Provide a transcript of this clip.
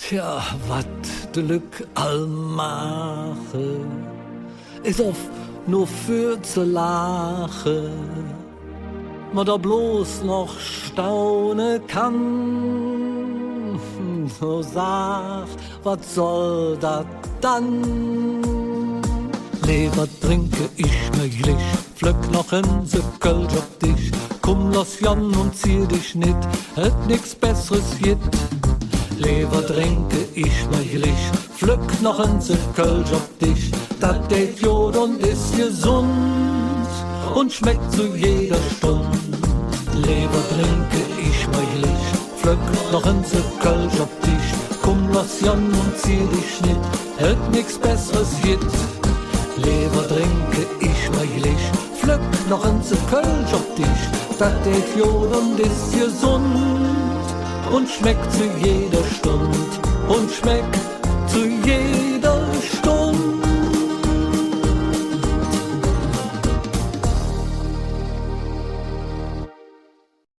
Tja, wat de Lück all mache, is oft nur für zu lache, ma da bloß noch staune kann. So sag, wat soll dat dann? Leber trinke ich möglich, pflück noch in se Kölsch auf dich. Komm, lass Jan und zieh dich nit, et nix Besseres gibt. Leber trinke ich möglich, pflück noch in se Kölsch auf dich. Dat geht jod und ist gesund und schmeckt zu jeder Stund. Leber trinke ich möglich, pflück noch in se Kölsch auf dich. Komm, lass Jan und zieh dich nit, et nix Besseres gibt. Leber trinke ich möglich, pflück noch in se Kölsch auf dich. Dat geht jod und ist gesund und schmeckt zu jeder Stund und schmeckt